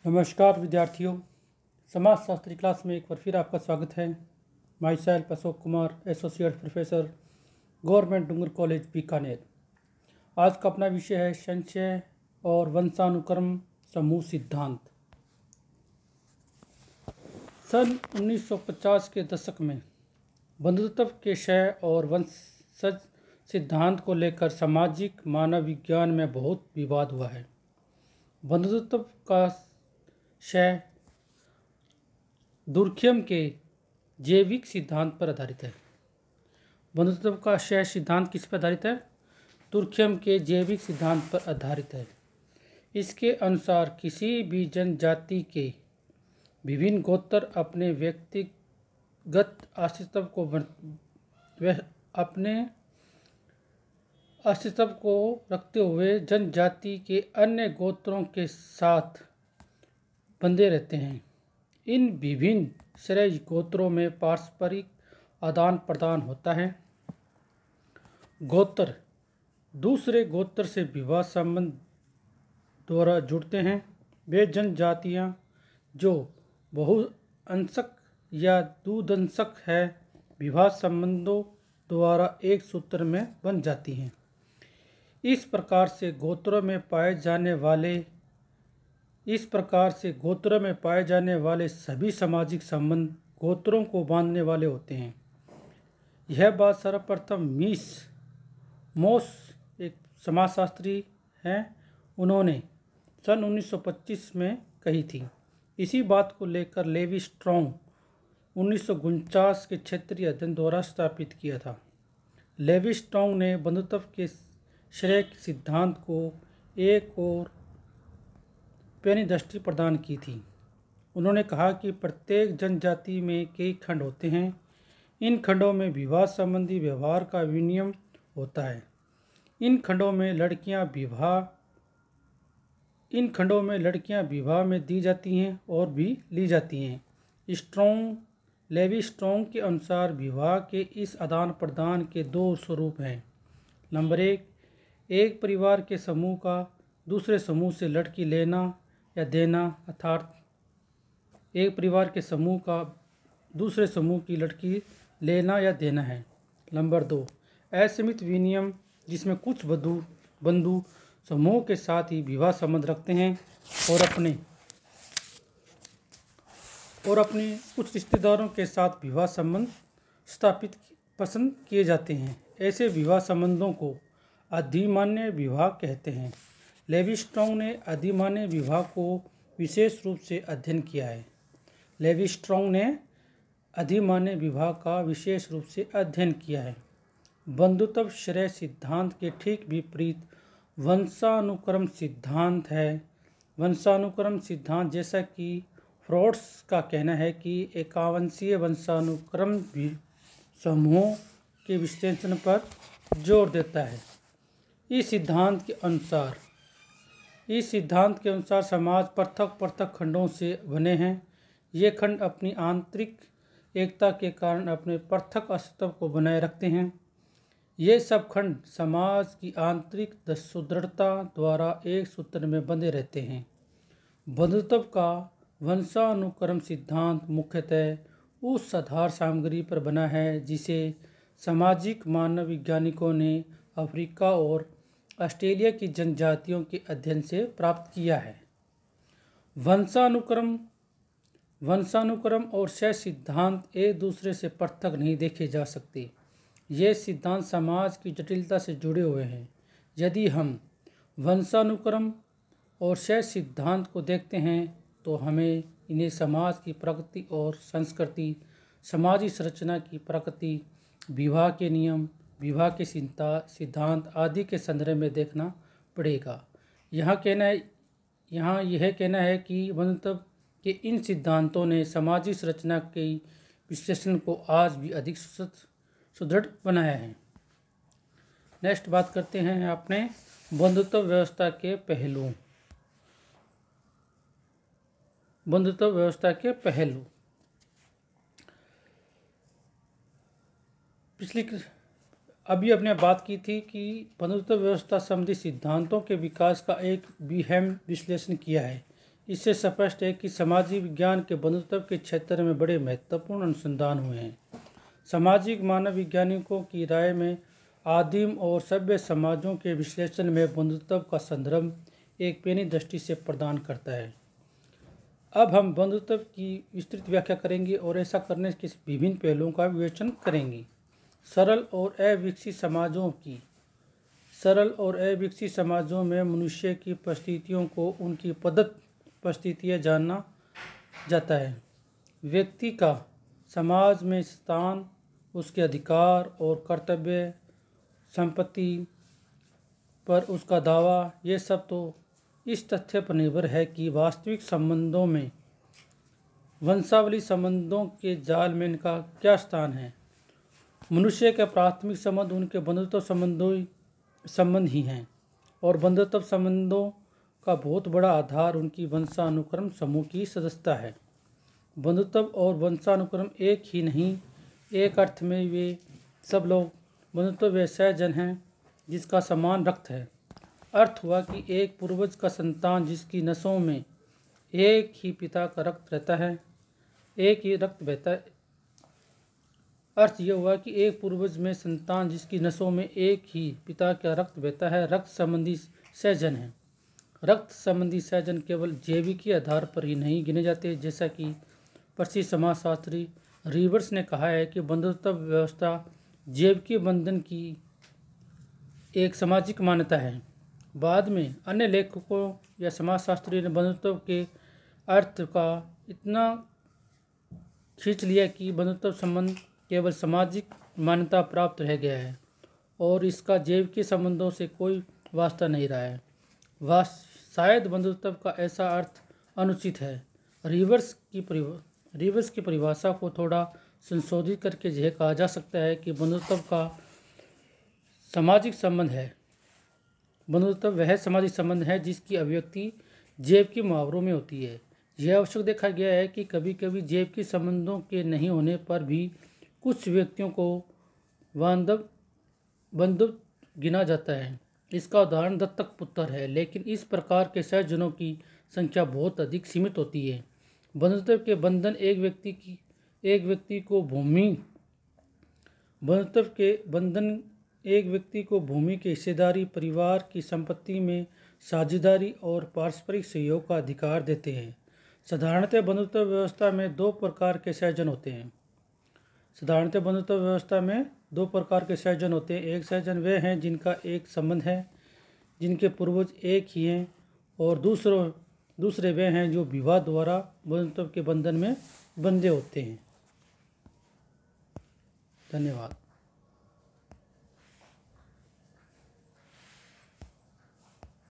नमस्कार विद्यार्थियों, समाजशास्त्री क्लास में एक बार फिर आपका स्वागत है। Myself Ashok Kumar, associate professor, government Dungar college Bikaner. आज का अपना विषय है संचय और वंशानुक्रम समूह सिद्धांत। सन 1950 के दशक में बंधुत्व के क्षय और वंशज सिद्धांत को लेकर सामाजिक मानव विज्ञान में बहुत विवाद हुआ है। बंधुत्व का क्षय दुर्खेम के जैविक सिद्धांत पर आधारित है। बंधुत्व का क्षय सिद्धांत किस पर आधारित है? दुर्खेम के जैविक सिद्धांत पर आधारित है। इसके अनुसार किसी भी जनजाति के विभिन्न गोत्र अपने व्यक्तिगत अस्तित्व को रखते हुए जनजाति के अन्य गोत्रों के साथ बंधे रहते हैं। इन विभिन्न श्रेय गोत्रों में पारस्परिक आदान प्रदान होता है। गोत्र दूसरे गोत्र से विवाह संबंध द्वारा जुड़ते हैं। वे जनजातियां जो बहुअंशक या द्विअंशक है, विवाह संबंधों द्वारा एक सूत्र में बन जाती हैं। इस प्रकार से गोत्रों में पाए जाने वाले सभी सामाजिक संबंध गोत्रों को बांधने वाले होते हैं। यह बात सर्वप्रथम मोस एक समाजशास्त्री हैं, उन्होंने सन 1925 में कही थी। इसी बात को लेकर लेवी स्ट्रॉन्ग 1949 के क्षेत्रीय अध्ययन द्वारा स्थापित किया था। लेवी स्ट्रॉन्ग ने बंधुत्व के श्रेय सिद्धांत को एक और पैनी दृष्टि प्रदान की थी। उन्होंने कहा कि प्रत्येक जनजाति में कई खंड होते हैं। इन खंडों में विवाह संबंधी व्यवहार का विनियम होता है। इन खंडों में लड़कियां विवाह में दी जाती हैं और भी ली जाती हैं। लेवी स्ट्रॉन्ग के अनुसार विवाह के इस आदान प्रदान के दो स्वरूप हैं। नंबर एक परिवार के समूह का दूसरे समूह से लड़की लेना या देना, अर्थात एक परिवार के समूह का दूसरे समूह की लड़की लेना या देना है। नंबर 2 असीमित विनियम, जिसमें कुछ बंधु समूह के साथ ही विवाह संबंध रखते हैं और अपने कुछ रिश्तेदारों के साथ विवाह संबंध स्थापित पसंद किए जाते हैं। ऐसे विवाह संबंधों को अधिमान्य विवाह कहते हैं। लेवी स्ट्रॉन्ग ने अधिमान्य विवाह को विशेष रूप से अध्ययन किया है। लेवी स्ट्रॉन्ग ने अधिमान्य विवाह का विशेष रूप से अध्ययन किया है। बंधुत्व श्रेय सिद्धांत के ठीक विपरीत वंशानुक्रम सिद्धांत है। वंशानुक्रम सिद्धांत, जैसा कि फ्रोड्स का कहना है कि एकावंशीय वंशानुक्रम समूहों के विश्लेषण पर जोर देता है। इस सिद्धांत के अनुसार समाज पृथक खंडों से बने हैं। ये खंड अपनी आंतरिक एकता के कारण अपने पृथक अस्तित्व को बनाए रखते हैं। ये सब खंड समाज की आंतरिक सुदृढ़ता द्वारा एक सूत्र में बंधे रहते हैं। बंधुत्व का वंशानुक्रम सिद्धांत मुख्यतः उस आधार सामग्री पर बना है जिसे सामाजिक मानव वैज्ञानिकों ने अफ्रीका और ऑस्ट्रेलिया की जनजातियों के अध्ययन से प्राप्त किया है। वंशानुक्रम और क्षय सिद्धांत एक दूसरे से पृथक नहीं देखे जा सकते। ये सिद्धांत समाज की जटिलता से जुड़े हुए हैं। यदि हम वंशानुक्रम और क्षय सिद्धांत को देखते हैं तो हमें इन्हें समाज की प्रकृति और संस्कृति, समाजी संरचना की प्रकृति, विवाह के नियम, विवाह के सिद्धांत आदि के संदर्भ में देखना पड़ेगा। यहाँ यह कहना है कि बंधुत्व के इन सिद्धांतों ने सामाजिक संरचना के विश्लेषण को आज भी अधिक सुदृढ़ बनाया है। नेक्स्ट बात करते हैं अपने बंधुत्व व्यवस्था के पहलू। अभी आपने बात की थी कि बंधुत्व व्यवस्था संबंधी सिद्धांतों के विकास का एक अहम विश्लेषण किया है। इससे स्पष्ट है कि सामाजिक विज्ञान के बंधुत्व के क्षेत्र में बड़े महत्वपूर्ण अनुसंधान हुए हैं। सामाजिक मानव वैज्ञानिकों की राय में आदिम और सभ्य समाजों के विश्लेषण में बंधुत्व का संदर्भ एक पैनी दृष्टि से प्रदान करता है। अब हम बंधुत्व की विस्तृत व्याख्या करेंगे और ऐसा करने के विभिन्न पहलुओं का विवेचन करेंगे। सरल और अविकसित समाजों में मनुष्य की परिस्थितियों को उनकी प्रदत्त परिस्थितियाँ जाना जाता है। व्यक्ति का समाज में स्थान, उसके अधिकार और कर्तव्य, संपत्ति पर उसका दावा, ये सब तो इस तथ्य पर निर्भर है कि वास्तविक संबंधों में वंशावली संबंधों के जाल में इनका क्या स्थान है। मनुष्य के प्राथमिक संबंध उनके बंधुत्व संबंध ही हैं और बंधुत्व संबंधों का बहुत बड़ा आधार उनकी वंशानुक्रम समूह की सदस्यता है। बंधुत्व और वंशानुक्रम एक ही नहीं, एक अर्थ में वे सब लोग बंधुत्व वैसे जन हैं जिसका समान रक्त है। अर्थ हुआ कि एक पूर्वज का संतान जिसकी नसों में एक ही पिता का रक्त रहता है, एक ही रक्त बहता है। अर्थ यह हुआ कि एक पूर्वज में संतान जिसकी नसों में एक ही पिता का रक्त बहता है, रक्त संबंधी सहजन है। रक्त संबंधी सहजन केवल जैविकी आधार पर ही नहीं गिने जाते, जैसा कि प्रसिद्ध समाजशास्त्री रिवर्स ने कहा है कि बंधुत्व व्यवस्था जैविकी बंधन की एक सामाजिक मान्यता है। बाद में अन्य लेखकों या समाजशास्त्री ने बंधुत्व के अर्थ का इतना खींच लिया कि बंधुत्व संबंध केवल सामाजिक मान्यता प्राप्त रह गया है और इसका जैविकी संबंधों से कोई वास्ता नहीं रहा है। शायद बंधुत्व का ऐसा अर्थ अनुचित है। रिवर्स की परिभाषा को थोड़ा संशोधित करके यह कहा जा सकता है कि बंधुत्व का सामाजिक संबंध है। बंधुत्व वह सामाजिक संबंध है जिसकी अभिव्यक्ति जैविकी मुहावरों में होती है। यह आवश्यक देखा गया है कि कभी कभी जैविकी संबंधों के नहीं होने पर भी कुछ व्यक्तियों को बंधुत्व गिना जाता है। इसका उदाहरण दत्तक पुत्र है, लेकिन इस प्रकार के सहजनों की संख्या बहुत अधिक सीमित होती है। बंधुत्व के बंधन एक व्यक्ति को भूमि के हिस्सेदारी, परिवार की संपत्ति में साझेदारी और पारस्परिक सहयोग का अधिकार देते हैं। साधारणतः बंधुत्व व्यवस्था में दो प्रकार के सहजन होते हैं। एक सहजन वे हैं जिनका एक संबंध है, जिनके पूर्वज एक ही हैं, और दूसरे वे हैं जो विवाह द्वारा बंधुत्व के बंधन में बंधे होते हैं। धन्यवाद।